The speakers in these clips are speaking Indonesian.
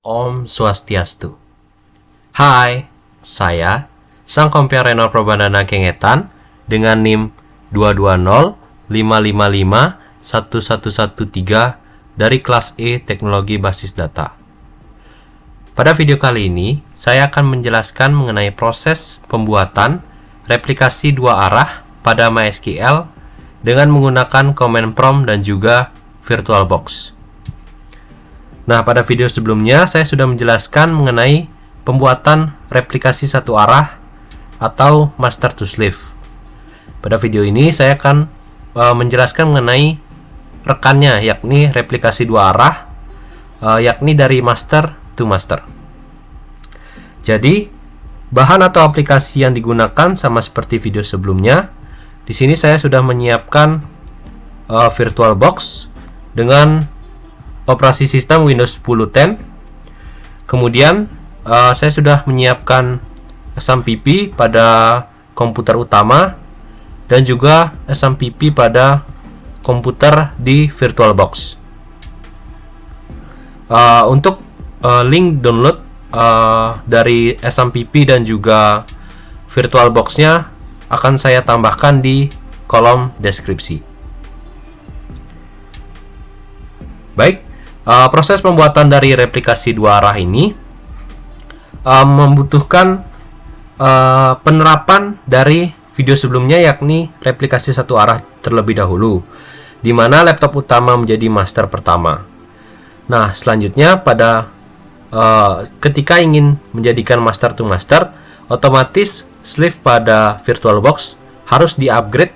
Om Swastiastu. Hai, saya Sang Kompiar Renal Probandana Kengetan dengan NIM 22055511113 dari kelas E Teknologi Basis Data. Pada video kali ini, saya akan menjelaskan mengenai proses pembuatan replikasi dua arah pada MySQL dengan menggunakan command prompt dan juga VirtualBox. Nah, pada video sebelumnya saya sudah menjelaskan mengenai pembuatan replikasi satu arah atau master to slave. Pada video ini saya akan menjelaskan mengenai rekannya, yakni replikasi dua arah, yakni dari master to master. Jadi, bahan atau aplikasi yang digunakan sama seperti video sebelumnya. Di sini saya sudah menyiapkan VirtualBox dengan operasi sistem Windows 10 10. Kemudian saya sudah menyiapkan SMPP pada komputer utama dan juga SMPP pada komputer di VirtualBox. Untuk link download dari SMPP dan juga VirtualBox-nya akan saya tambahkan di kolom deskripsi. Baik, proses pembuatan dari replikasi dua arah ini membutuhkan penerapan dari video sebelumnya, yakni replikasi satu arah terlebih dahulu, di mana laptop utama menjadi master pertama. Nah, selanjutnya pada ketika ingin menjadikan master to master, otomatis slave pada VirtualBox harus di-upgrade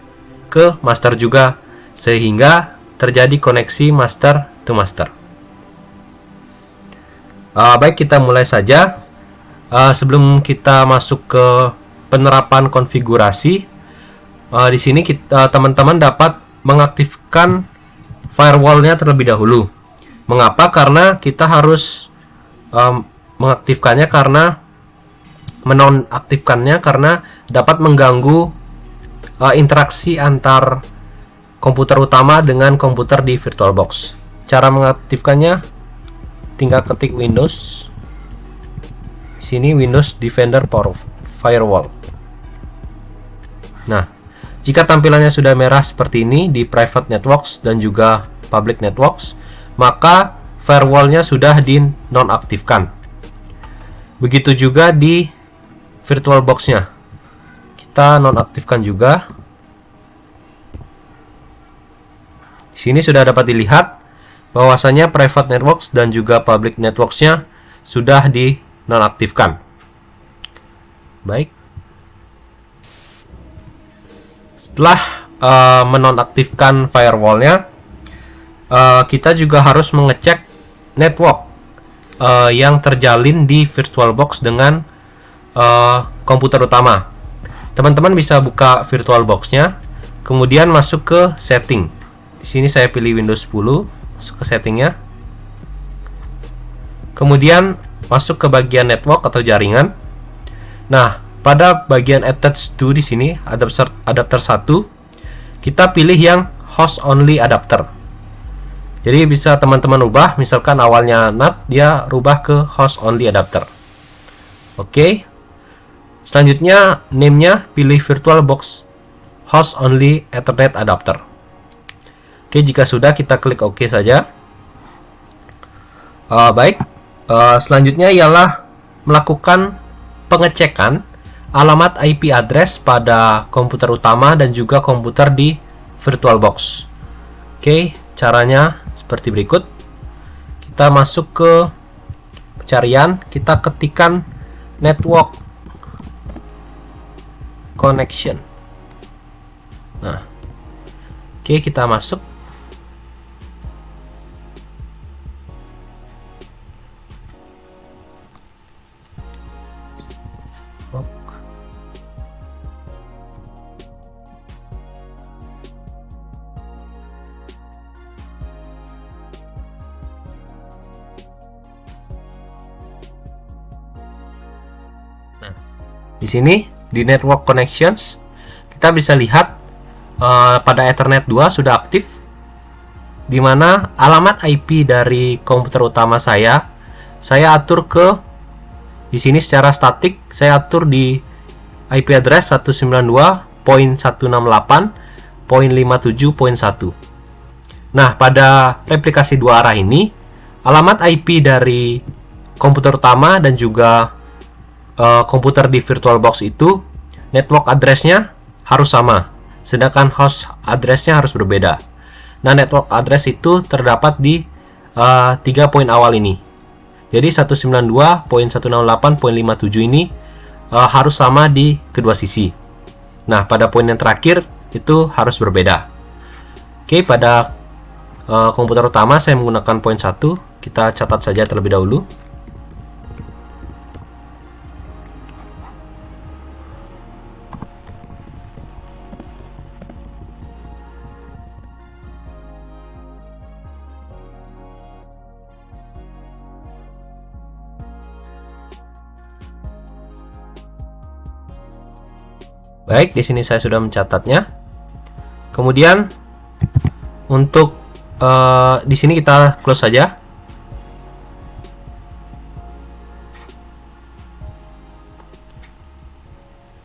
ke master juga, sehingga terjadi koneksi master to master. Baik, kita mulai saja. Sebelum kita masuk ke penerapan konfigurasi, di sini teman-teman dapat mengaktifkan firewall-nya terlebih dahulu. Mengapa? Karena kita harus mengaktifkannya karena menonaktifkannya karena dapat mengganggu interaksi antar komputer utama dengan komputer di VirtualBox. Cara mengaktifkannya tinggal ketik Windows. Sini Windows Defender Firewall. Nah, jika tampilannya sudah merah seperti ini di private networks dan juga public networks, maka firewall-nya sudah dinonaktifkan. Begitu juga di VirtualBox-nya. Kita nonaktifkan juga. Di sini sudah dapat dilihat bahwasanya private networks dan juga public networks-nya sudah dinonaktifkan. Baik. Setelah menonaktifkan firewall-nya, kita juga harus mengecek network yang terjalin di VirtualBox dengan komputer utama. Teman-teman bisa buka VirtualBox-nya, kemudian masuk ke setting. Di sini saya pilih Windows 10, masuk ke settingnya. Kemudian masuk ke bagian network atau jaringan. Nah, pada bagian attach to di sini adapter 1, kita pilih yang host only adapter. Jadi bisa teman-teman ubah, misalkan awalnya NAT, dia rubah ke host only adapter. Oke. Selanjutnya name-nya pilih VirtualBox host only Ethernet adapter. Oke, jika sudah kita klik OK saja. Baik. Selanjutnya ialah melakukan pengecekan alamat IP address pada komputer utama dan juga komputer di VirtualBox. Oke, caranya seperti berikut. Kita masuk ke pencarian, kita ketikkan network connection. Nah, oke, kita masuk. Di sini di network connections kita bisa lihat pada Ethernet 2 sudah aktif, di mana alamat IP dari komputer utama saya saya atur ke di sini secara statik, saya atur di IP address 192.168.57.1. Nah, pada replikasi dua arah ini, alamat IP dari komputer utama dan juga komputer di VirtualBox itu, network address-nya harus sama, sedangkan host address-nya harus berbeda. Nah, network address itu terdapat di 3 poin awal ini. Jadi 192.168.57 ini harus sama di kedua sisi. Nah, pada poin yang terakhir itu harus berbeda. Oke, pada komputer utama saya menggunakan poin 1. Kita catat saja terlebih dahulu. Baik, di sini saya sudah mencatatnya. Kemudian untuk di sini kita close saja.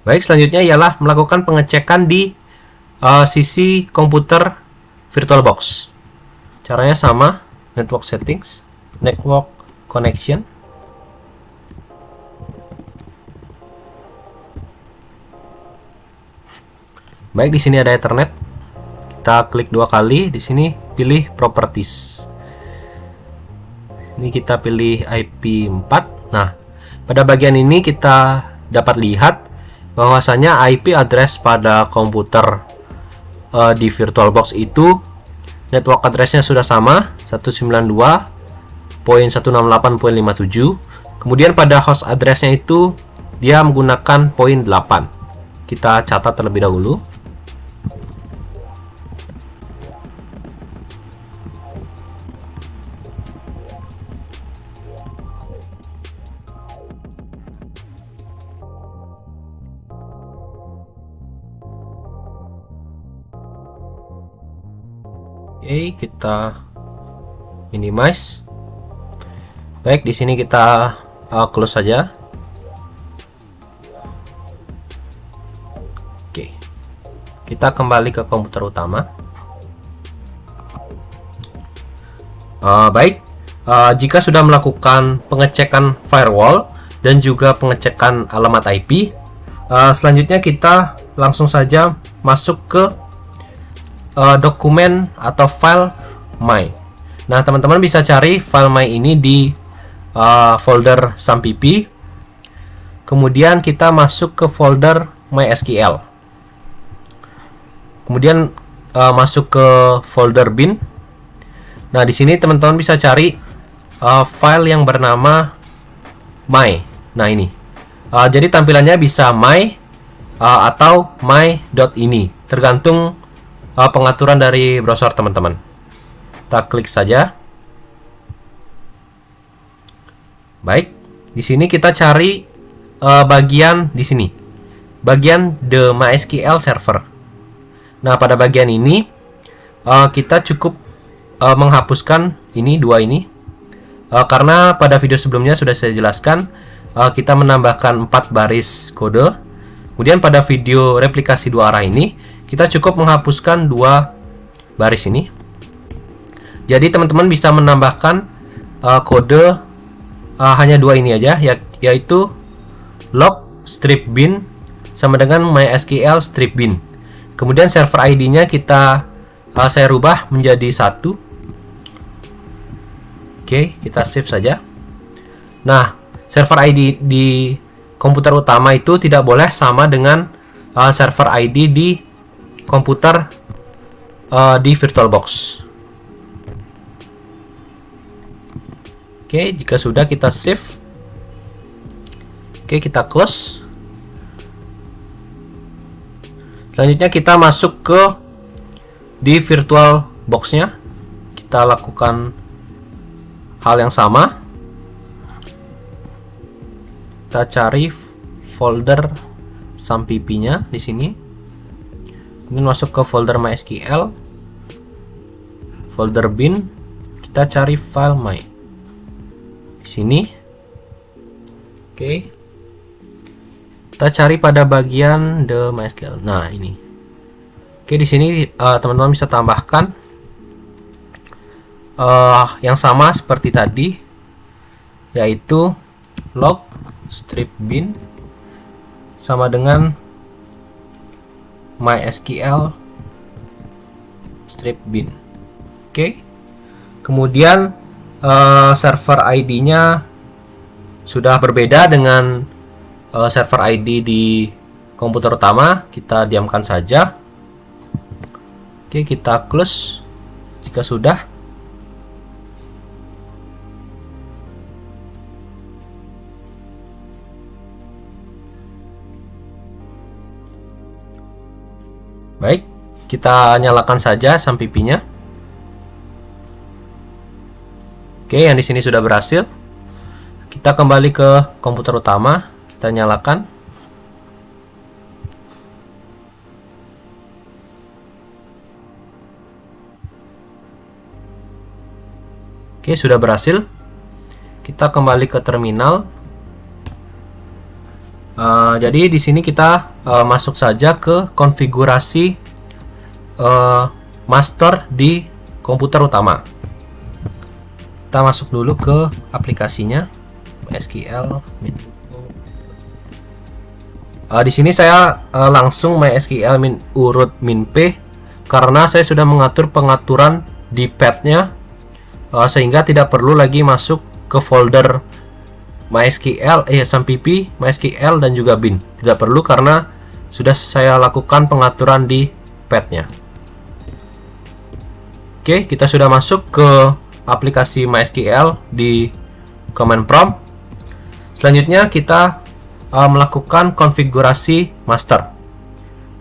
Baik, selanjutnya ialah melakukan pengecekan di sisi komputer VirtualBox. Caranya sama, network settings, network connection. Baik, di sini ada Ethernet. Kita klik dua kali. Di sini pilih Properties. Ini kita pilih IP4. Nah, pada bagian ini kita dapat lihat bahwasanya IP address pada komputer di VirtualBox itu network addressnya sudah sama, 192.168.57. Kemudian pada host addressnya itu dia menggunakan poin 8. Kita catat terlebih dahulu. Oke, kita minimize. Baik, di sini kita close saja. Oke, kita kembali ke komputer utama. Baik, jika sudah melakukan pengecekan firewall dan juga pengecekan alamat IP, selanjutnya kita langsung saja masuk ke dokumen atau file my. Nah, teman-teman bisa cari file my ini di folder SAMPP. Kemudian kita masuk ke folder MySQL. Kemudian masuk ke folder bin. Nah, di sini teman-teman bisa cari file yang bernama my. Nah, ini. Jadi tampilannya bisa my atau my.ini, tergantung pengaturan dari browser teman-teman. Kita klik saja. Baik, di sini kita cari bagian di sini, bagian the MySQL server. Nah, pada bagian ini kita cukup menghapuskan ini dua ini, karena pada video sebelumnya sudah saya jelaskan kita menambahkan 4 baris kode. Kemudian pada video replikasi dua arah ini kita cukup menghapuskan 2 baris ini. Jadi teman-teman bisa menambahkan kode hanya 2 ini aja, yaitu log strip bin sama dengan MySQL strip bin. Kemudian server ID-nya saya rubah menjadi 1. Oke, kita save saja. Nah, server ID di komputer utama itu tidak boleh sama dengan server ID di komputer di VirtualBox. Oke, jika sudah kita save. Oke, kita close. Selanjutnya kita masuk ke di VirtualBox-nya. Kita lakukan hal yang sama. Kita cari folder SAMPP-nya di sini. Kemudian masuk ke folder MySQL, folder bin, kita cari file my. di sini. Oke. Kita cari pada bagian the MySQL. Nah, ini. Oke, di sini teman-teman bisa tambahkan yang sama seperti tadi, yaitu log strip bin sama dengan MySQL strip bin. Oke. Kemudian server ID-nya sudah berbeda dengan server ID di komputer utama. Kita diamkan saja. Oke, kita close jika sudah. Baik, kita nyalakan saja SAMPP-nya. Oke, yang di sini sudah berhasil. Kita kembali ke komputer utama, kita nyalakan. Oke, sudah berhasil. Kita kembali ke terminal. Jadi di sini kita masuk saja ke konfigurasi master di komputer utama. Kita masuk dulu ke aplikasinya, MySQL. Di sini saya langsung MySQL min urut min p karena saya sudah mengatur pengaturan di path-nya, sehingga tidak perlu lagi masuk ke folder MySQL, SAMPP, MySQL dan juga bin. Tidak perlu karena sudah saya lakukan pengaturan di path-nya. Oke, kita sudah masuk ke aplikasi MySQL di command prompt. Selanjutnya kita melakukan konfigurasi master.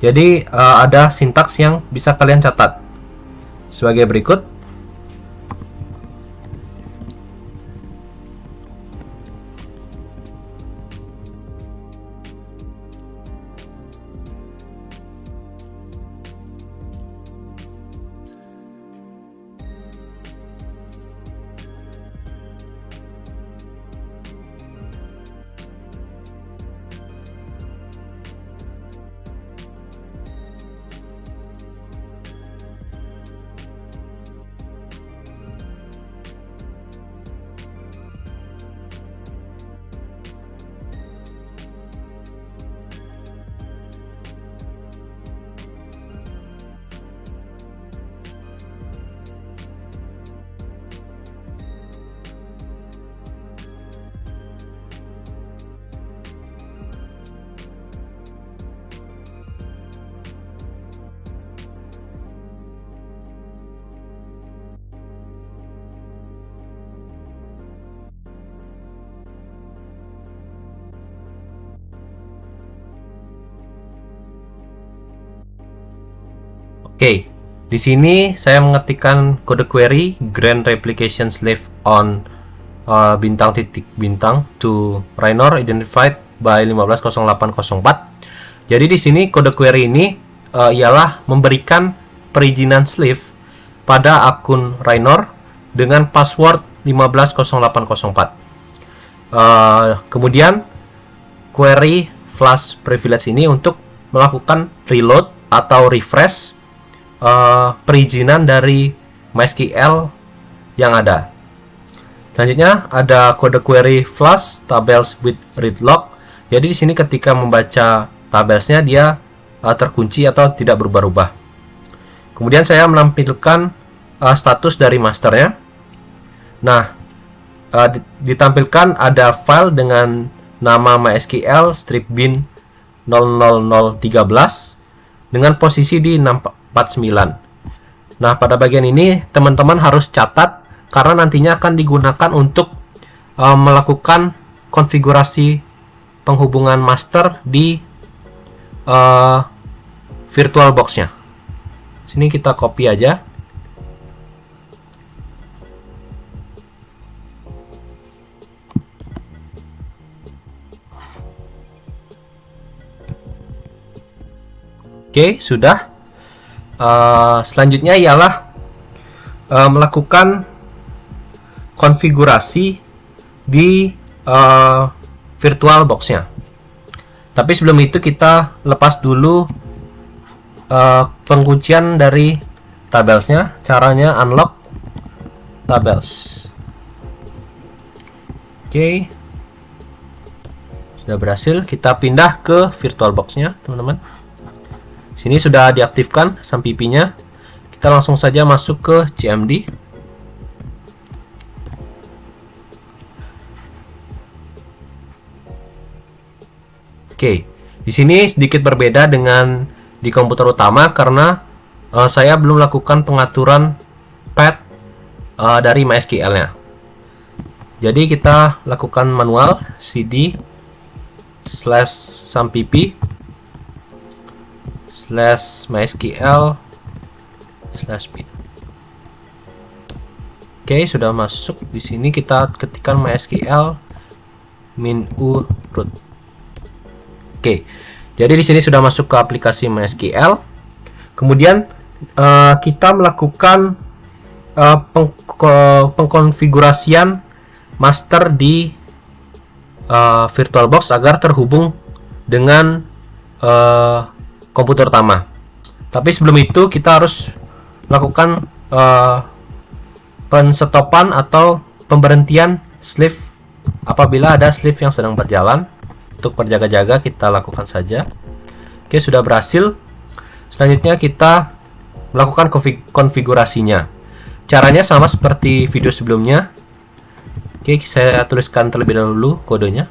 Jadi ada sintaks yang bisa kalian catat sebagai berikut. Oke, di sini saya mengetikkan kode query grant replication slave on bintang titik bintang to Raynor identified by 150804. Jadi di sini kode query ini ialah memberikan perizinan slave pada akun Raynor dengan password 150804. Kemudian query flash privilege ini untuk melakukan reload atau refresh perizinan dari MySQL yang ada. Selanjutnya ada kode query flash tables with read log. Jadi di sini ketika membaca tabelsnya dia terkunci atau tidak berubah-ubah. Kemudian saya menampilkan status dari masternya. Nah, ditampilkan ada file dengan nama MySQL strip bin 00013 dengan posisi di 649. Nah, pada bagian ini teman-teman harus catat karena nantinya akan digunakan untuk melakukan konfigurasi penghubungan master di VirtualBox-nya. Sini kita copy aja. Oke, sudah. Selanjutnya ialah melakukan konfigurasi di virtual box-nya. Tapi sebelum itu kita lepas dulu penguncian dari tabelsnya. Caranya unlock tabels. Oke, sudah berhasil. Kita pindah ke virtual box-nya, teman-teman. Sini sudah diaktifkan SAMPP-nya. Kita langsung saja masuk ke CMD. Oke, di sini sedikit berbeda dengan di komputer utama karena saya belum melakukan pengaturan path dari MySQL-nya. Jadi kita lakukan manual cd /sampp /mysql/bin. Oke, sudah masuk. Di sini kita ketikkan mysql -u root. Oke, jadi di sini sudah masuk ke aplikasi MySQL. Kemudian kita melakukan pengkonfigurasian master di VirtualBox agar terhubung dengan komputer utama. Tapi sebelum itu kita harus melakukan penstopan atau pemberhentian sleeve apabila ada sleeve yang sedang berjalan. Untuk berjaga-jaga kita lakukan saja. Oke, sudah berhasil. Selanjutnya kita melakukan konfigurasinya. Caranya sama seperti video sebelumnya. Oke, saya tuliskan terlebih dahulu kodenya.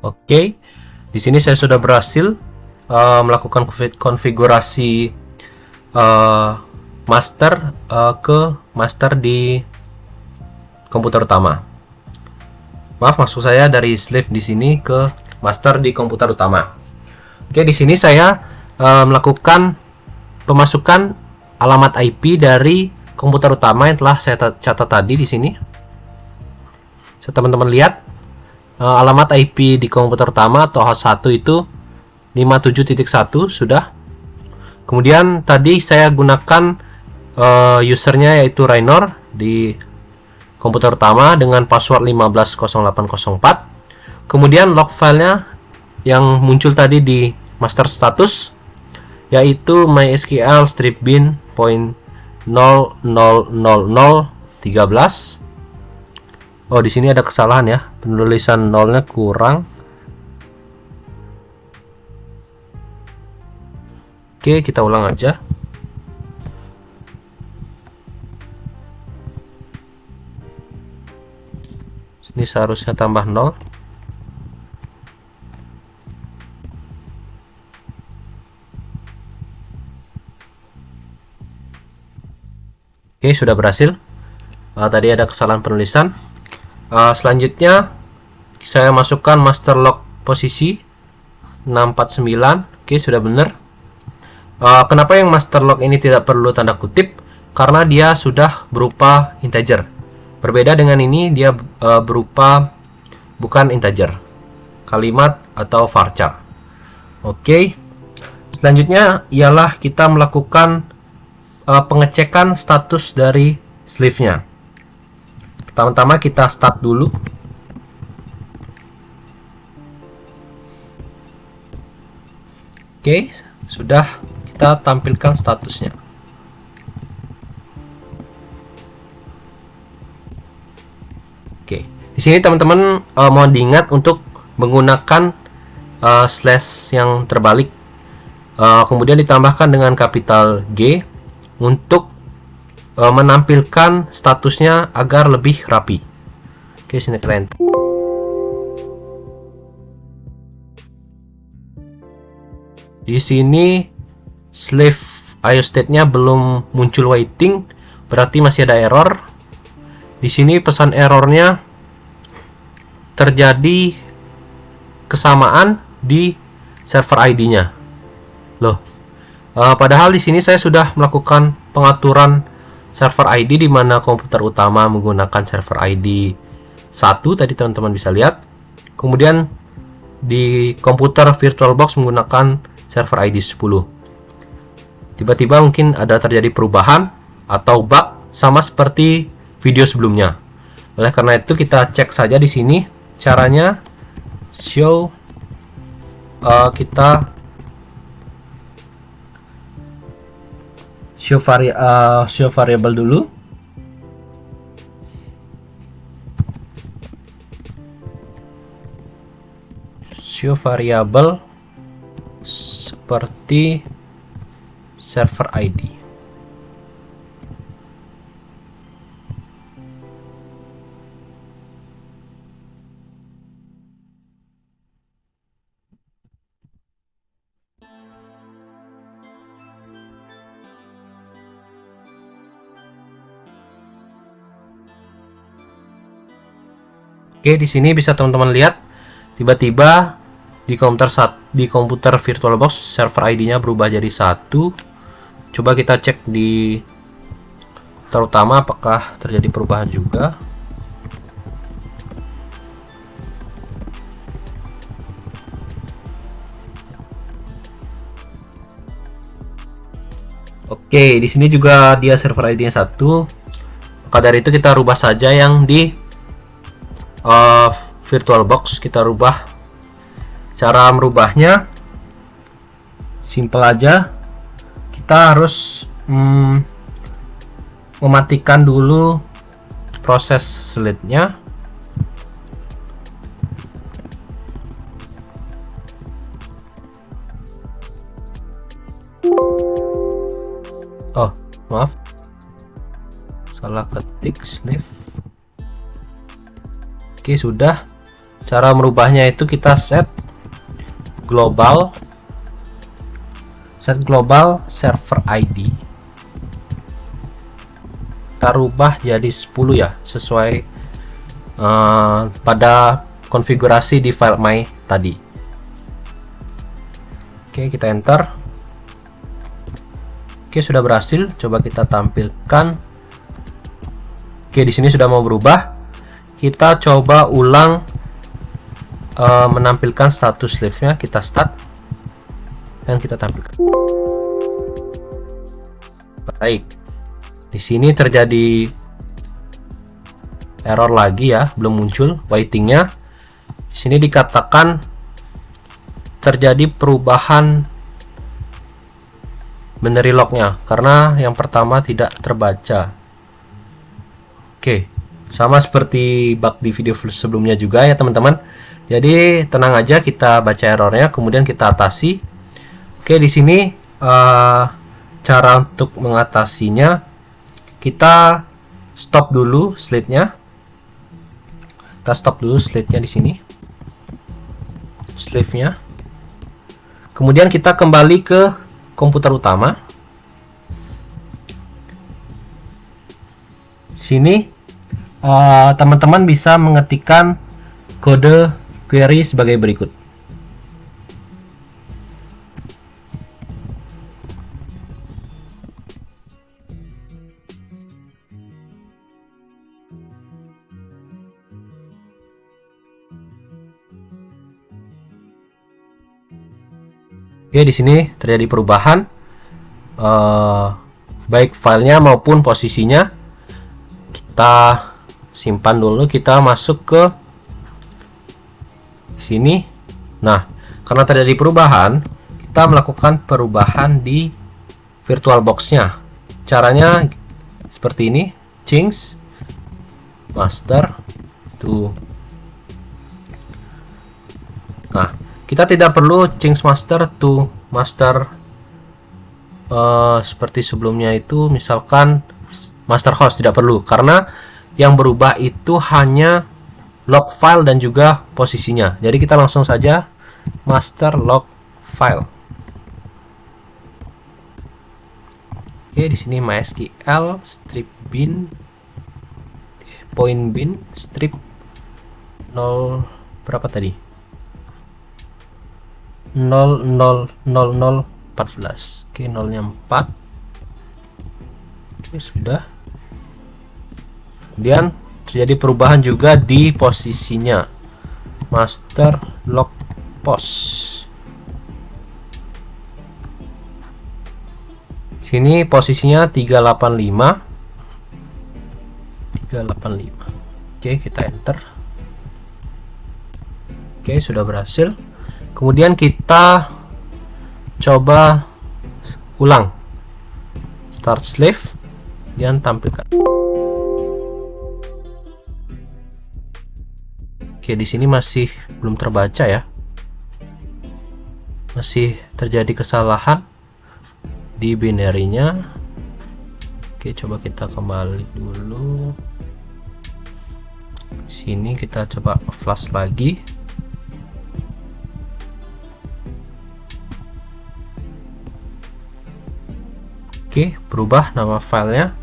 Oke, di sini saya sudah berhasil melakukan konfigurasi master ke master di komputer utama. Maaf, maksud saya dari sleeve di sini ke master di komputer utama. Oke, di sini saya melakukan pemasukan alamat IP dari komputer utama yang telah saya catat tadi di sini. So, teman-teman lihat. Alamat IP di komputer utama atau host 1 itu 57.1 sudah. Kemudian tadi saya gunakan usernya yaitu Raynor di komputer utama dengan password 150804. Kemudian log filenya yang muncul tadi di master status yaitu mysql -bin.0000013. Oh, di sini ada kesalahan ya. Penulisan nolnya kurang. Oke, kita ulang aja. Ini seharusnya tambah 0. Oke, sudah berhasil. Tadi ada kesalahan penulisan. Selanjutnya saya masukkan master log posisi 649. Oke, sudah benar. Kenapa yang master log ini tidak perlu tanda kutip? Karena dia sudah berupa integer. Berbeda dengan ini, dia berupa bukan integer, kalimat atau varchar. Oke. Selanjutnya ialah kita melakukan pengecekan status dari sleeve-nya. Pertama-tama kita start dulu. Oke, sudah kita tampilkan statusnya. Oke, di sini teman-teman mohon diingat untuk menggunakan slash yang terbalik, kemudian ditambahkan dengan kapital G untuk menampilkan statusnya agar lebih rapi. Oke, sini keren. Di sini sleeve IO state-nya belum muncul waiting, berarti masih ada error. Di sini pesan errornya terjadi kesamaan di server ID-nya. Loh, padahal di sini saya sudah melakukan pengaturan server ID di mana komputer utama menggunakan server ID 1 tadi teman-teman bisa lihat. Kemudian di komputer VirtualBox menggunakan server ID 10. Tiba-tiba mungkin ada terjadi perubahan atau bug sama seperti video sebelumnya. Oleh karena itu kita cek saja di sini caranya. Show kita show variable dulu. Show variable seperti server ID. Oke, di sini bisa teman-teman lihat tiba-tiba di komputer VirtualBox server ID-nya berubah jadi 1. Coba kita cek di terutama apakah terjadi perubahan juga. Oke, di sini juga dia server ID-nya 1. Maka dari itu kita rubah saja yang di VirtualBox, kita rubah. Cara merubahnya simple aja. Kita harus mematikan dulu proses slide-nya. Oh, maaf, salah ketik sleeve. Oke, sudah. Cara merubahnya itu kita set global server ID. Kita rubah jadi 10 ya, sesuai pada konfigurasi di file my tadi. Oke, kita enter. Oke, sudah berhasil. Coba kita tampilkan. Oke, di sini sudah mau berubah. Kita coba ulang menampilkan status sleeve-nya. Kita start dan kita tampilkan. Baik, di sini terjadi error lagi ya, belum muncul waiting-nya. Di sini dikatakan terjadi perubahan binary log-nya karena yang pertama tidak terbaca. Oke, sama seperti bug di video sebelumnya juga ya teman-teman. Jadi tenang aja, kita baca errornya kemudian kita atasi. Oke, di sini cara untuk mengatasinya, kita stop dulu slide-nya. Kita stop dulu slide-nya di sini, sleeve-nya. Kemudian kita kembali ke komputer utama. Sini teman-teman bisa mengetikkan kode query sebagai berikut. Oke, di sini terjadi perubahan baik filenya maupun posisinya. Kita simpan dulu, kita masuk ke sini. Nah, karena terjadi perubahan, kita melakukan perubahan di VirtualBox-nya. Caranya seperti ini, change master to. Nah, kita tidak perlu change master to master seperti sebelumnya itu, misalkan master host, tidak perlu, karena yang berubah itu hanya log file dan juga posisinya. Jadi kita langsung saja master log file. Oke, di sini MySQL strip bin point bin strip 0 berapa tadi? 000014. Oke, 0-nya 4. Oke, sudah. Kemudian terjadi perubahan juga di posisinya, master log post. Sini posisinya 385. Oke, kita enter. Oke, sudah berhasil. Kemudian kita coba ulang, start slave dan tampilkan. Oke, di sini masih belum terbaca ya, masih terjadi kesalahan di binary-nya. Oke, coba kita kembali dulu. Sini kita coba flash lagi. Oke, berubah nama filenya.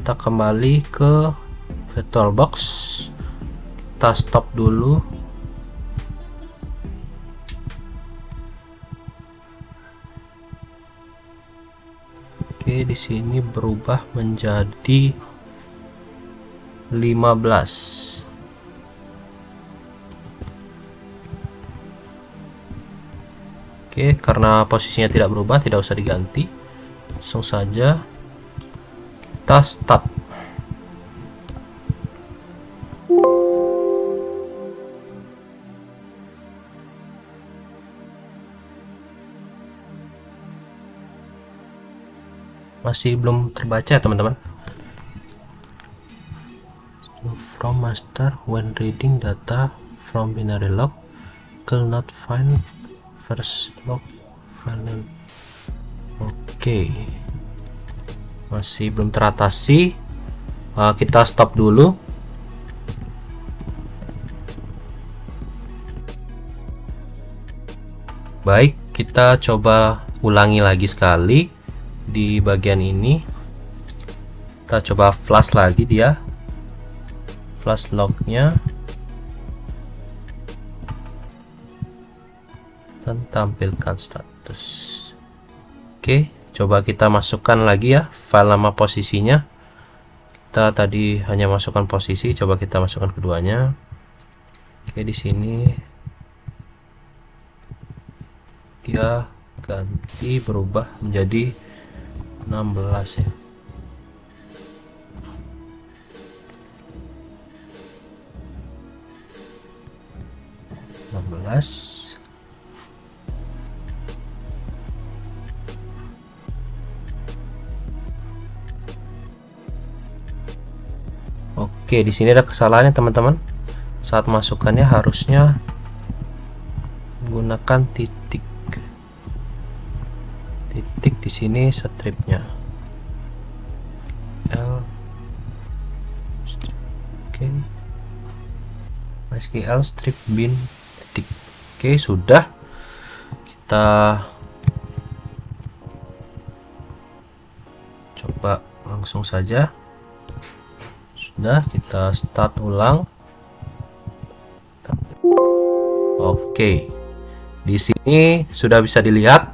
Kita kembali ke VirtualBox. Kita stop dulu. Oke, di sini berubah menjadi 15. Oke, karena posisinya tidak berubah, tidak usah diganti. Langsung saja kita start. Masih belum terbaca teman-teman. From master when reading data from binary log could not find first log file. Oke, masih belum teratasi. Kita stop dulu. Baik, kita coba ulangi lagi sekali di bagian ini. Kita coba flash lagi dia, flash lognya, dan tampilkan status. Oke, coba kita masukkan lagi ya file nama posisinya. Kita tadi hanya masukkan posisi, coba kita masukkan keduanya. Oke, di sini dia ganti, berubah menjadi 16 ya. Oke, di sini ada kesalahannya teman-teman. Saat masukkannya harusnya menggunakan titik di sini stripnya. L strip. Oke. MySQL strip bin titik. Oke, sudah. Kita coba langsung saja. Sudah, kita start ulang. Oke, di sini sudah bisa dilihat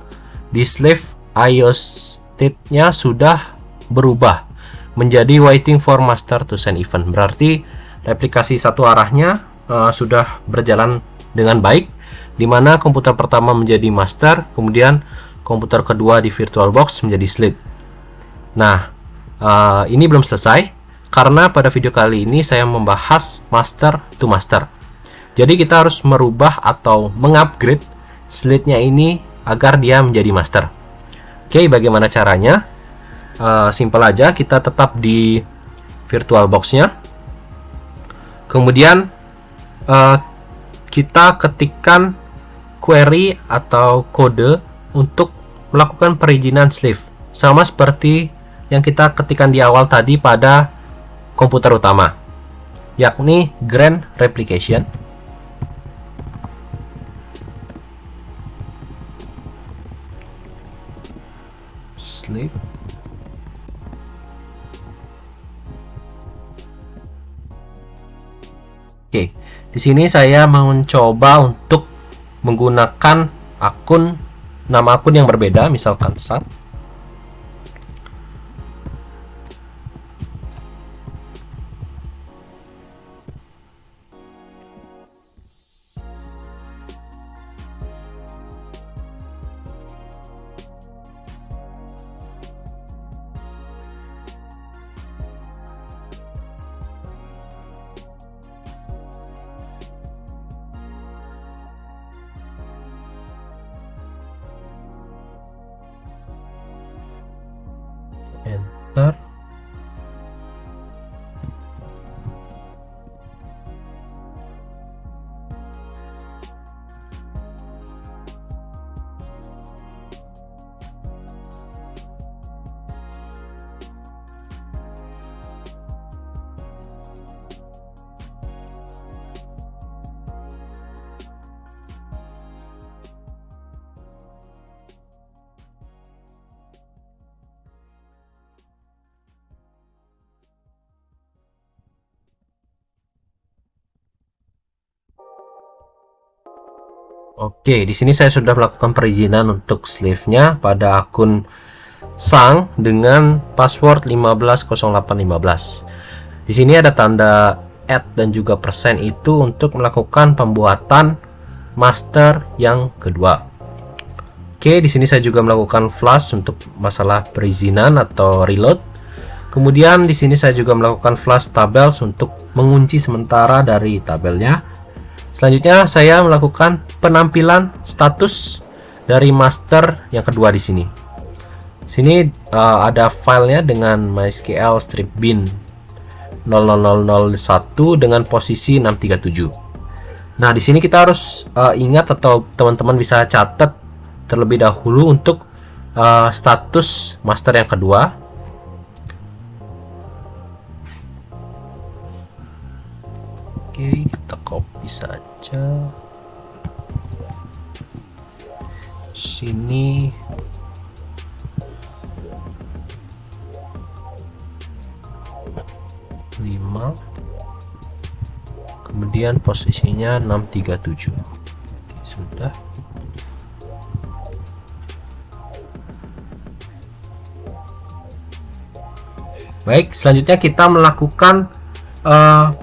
di slave IO state-nya sudah berubah menjadi waiting for master to send event. Berarti replikasi satu arahnya sudah berjalan dengan baik, di mana komputer pertama menjadi master, kemudian komputer kedua di VirtualBox menjadi slave. Nah, ini belum selesai karena pada video kali ini saya membahas master to master. Jadi kita harus merubah atau mengupgrade slate-nya ini agar dia menjadi master. Oke, bagaimana caranya? Simple aja, kita tetap di VirtualBox-nya. Kemudian kita ketikkan query atau kode untuk melakukan perizinan slave, sama seperti yang kita ketikkan di awal tadi pada komputer utama, yakni grant replication. Slave. Oke, di sini saya mencoba untuk menggunakan nama akun yang berbeda, misalkan Sang. Enter. Oke, di sini saya sudah melakukan perizinan untuk slave-nya pada akun Sang dengan password 150815. Di sini ada tanda @ dan juga persen itu untuk melakukan pembuatan master yang kedua. Oke, di sini saya juga melakukan flush untuk masalah perizinan atau reload. Kemudian di sini saya juga melakukan flush tabels untuk mengunci sementara dari tabelnya. Selanjutnya saya melakukan penampilan status dari master yang kedua di sini. Sini ada filenya dengan MySQL strip bin 00001 dengan posisi 637. Nah, di sini kita harus ingat atau teman-teman bisa catat terlebih dahulu untuk status master yang kedua. Oke, kita copy saja. Sini lima, kemudian posisinya 637. Oke, sudah. Baik, selanjutnya kita melakukan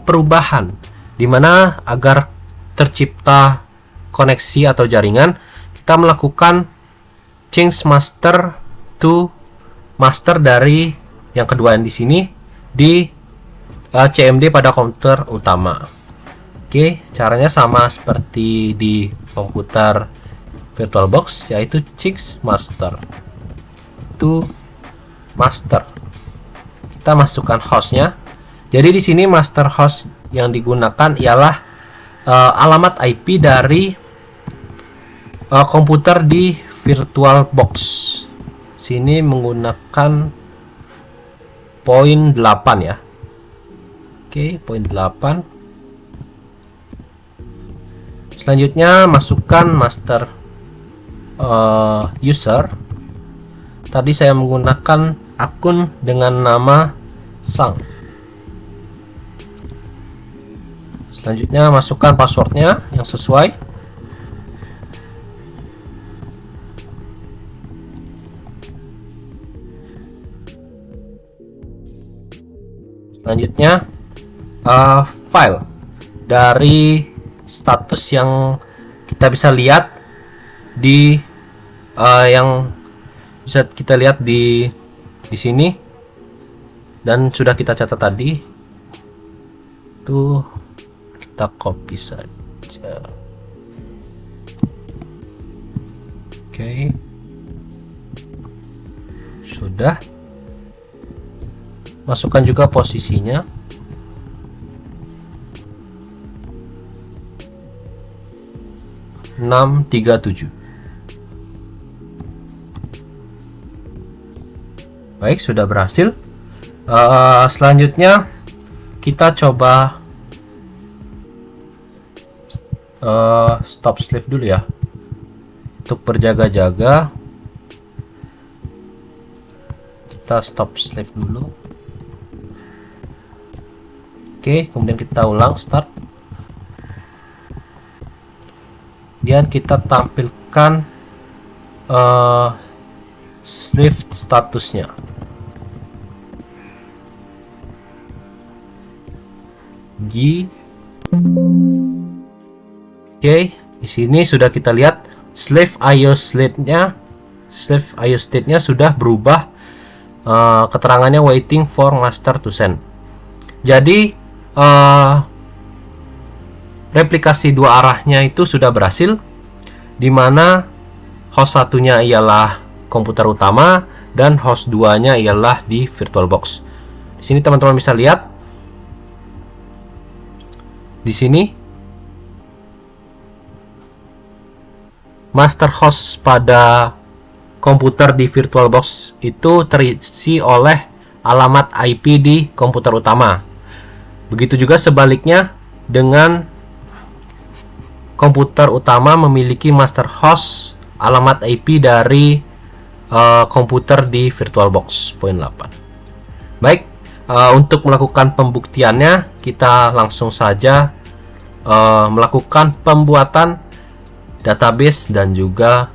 perubahan, dimana agar tercipta koneksi atau jaringan, kita melakukan change master to master dari yang kedua yang di sini di CMD pada komputer utama. Oke, caranya sama seperti di komputer VirtualBox, yaitu change master to master. Kita masukkan hostnya. Jadi di sini master host yang digunakan ialah alamat IP dari komputer di VirtualBox. Sini menggunakan poin 8 ya. Oke, poin 8. Selanjutnya masukkan master user. Tadi saya menggunakan akun dengan nama Sang. Selanjutnya masukkan passwordnya yang sesuai. Selanjutnya file dari status yang kita bisa lihat di yang bisa kita lihat di sini dan sudah kita catat tadi. Tuh kita copy saja. Oke. Sudah. Masukkan juga posisinya. Enam tiga tujuh. Baik, sudah berhasil. Selanjutnya kita coba stop sleep dulu ya, untuk berjaga-jaga. Kita stop sleep dulu. Oke, kemudian kita ulang start. Kemudian kita tampilkan sleep statusnya. Oke, di sini sudah kita lihat sleep IO state-nya sudah berubah. Keterangannya waiting for master to send. Jadi replikasi dua arahnya itu sudah berhasil, di mana host satunya ialah komputer utama dan host 2-nya ialah di VirtualBox. Di sini teman-teman bisa lihat. Di sini master host pada komputer di VirtualBox itu terisi oleh alamat IP di komputer utama. Begitu juga sebaliknya, dengan komputer utama memiliki master host alamat IP dari komputer di VirtualBox poin 8. Baik, untuk melakukan pembuktiannya kita langsung saja melakukan pembuatan database dan juga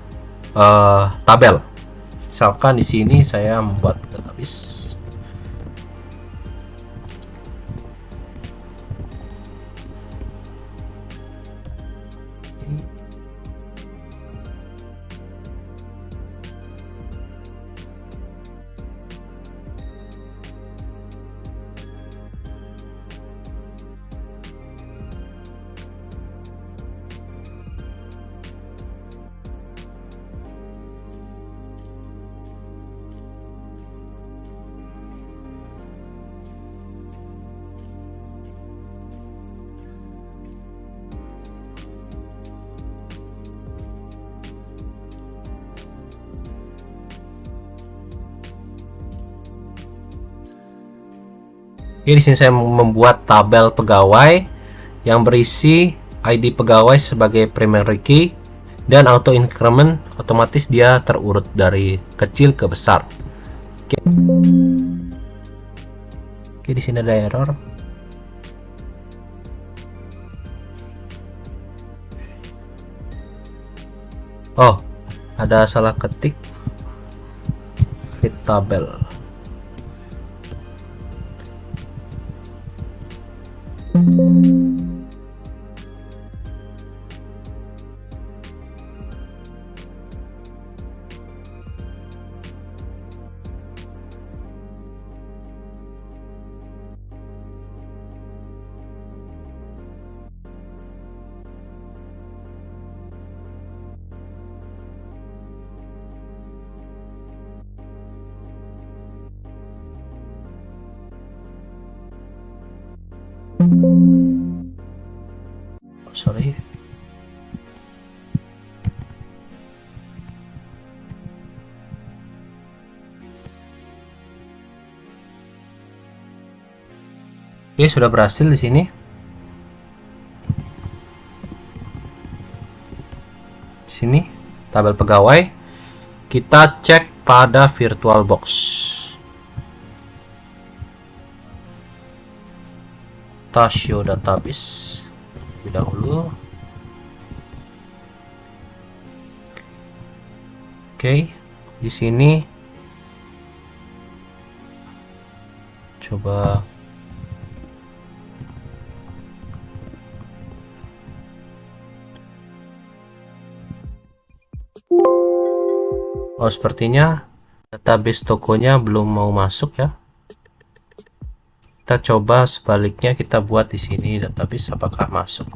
tabel. Misalkan di sini saya membuat database. Oke, di sini saya membuat tabel pegawai yang berisi ID pegawai sebagai primary key dan auto increment, otomatis dia terurut dari kecil ke besar. Oke, di sini ada error. Oh, ada salah ketik. Create tabel. Sorry. Oke, sudah berhasil di sini. Di sini tabel pegawai. Kita cek pada VirtualBox. Kita show database. terlebih dahulu. Oke, di sini coba sepertinya database tokonya belum mau masuk ya. Kita coba sebaliknya, kita buat di sini database apakah masuk.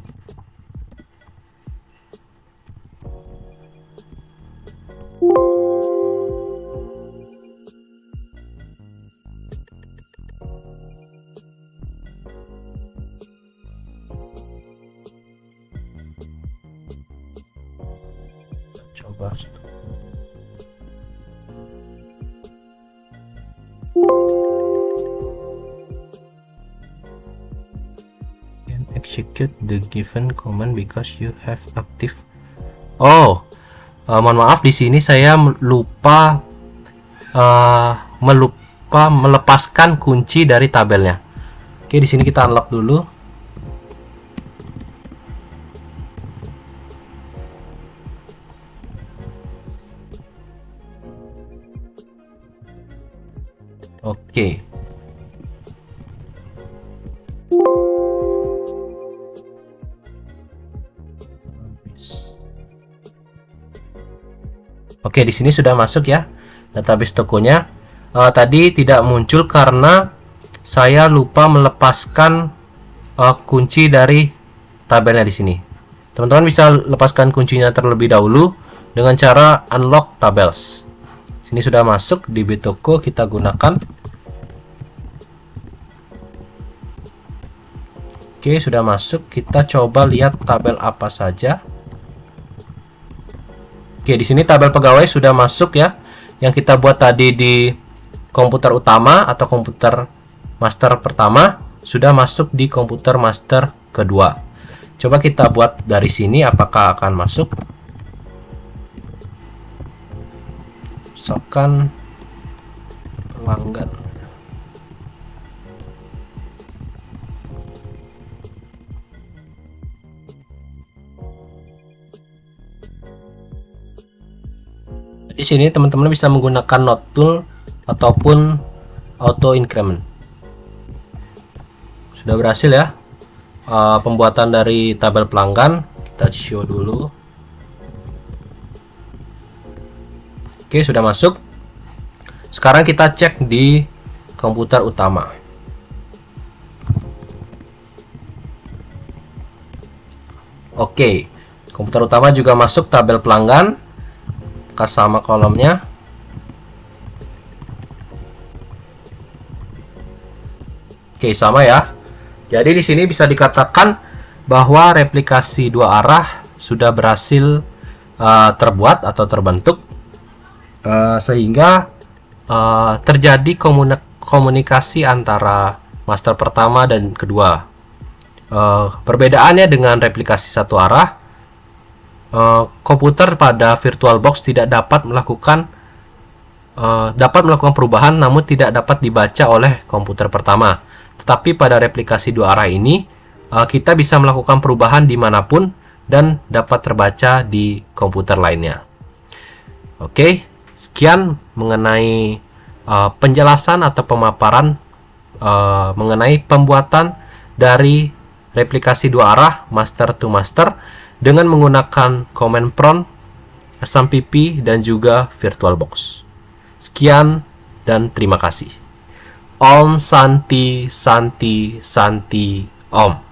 Coba execute the given command because you have active. Mohon maaf, di sini saya lupa melepaskan kunci dari tabelnya. Oke, di sini kita unlock dulu. Oke. Oke, di sini sudah masuk ya database tokonya. Tadi tidak muncul karena saya lupa melepaskan kunci dari tabelnya di sini. Teman-teman bisa lepaskan kuncinya terlebih dahulu dengan cara unlock tables. Sini sudah masuk di Bitoko, kita gunakan. Oke, sudah masuk. Kita coba lihat tabel apa saja. Oke, di sini tabel pegawai sudah masuk ya. Yang kita buat tadi di komputer utama atau komputer master pertama sudah masuk di komputer master kedua. Coba kita buat dari sini apakah akan masuk. Misalkan pelanggan. Di sini teman-teman bisa menggunakan note tool ataupun auto increment. Sudah berhasil ya pembuatan dari tabel pelanggan. Kita show dulu. Oke, sudah masuk. Sekarang kita cek di komputer utama. Oke, komputer utama juga masuk tabel pelanggan. Sama kolomnya. Oke, sama ya. Jadi di sini bisa dikatakan bahwa replikasi dua arah sudah berhasil terbuat atau terbentuk, sehingga terjadi komunikasi antara master pertama dan kedua. Perbedaannya dengan replikasi satu arah, komputer pada VirtualBox tidak dapat melakukan perubahan, namun tidak dapat dibaca oleh komputer pertama. Tetapi pada replikasi dua arah ini kita bisa melakukan perubahan dimanapun dan dapat terbaca di komputer lainnya. Oke, sekian mengenai penjelasan atau pemaparan mengenai pembuatan dari replikasi dua arah master to master dengan menggunakan command prompt, SMPP, dan juga VirtualBox. Sekian dan terima kasih. Om Santi Santi Santi Om.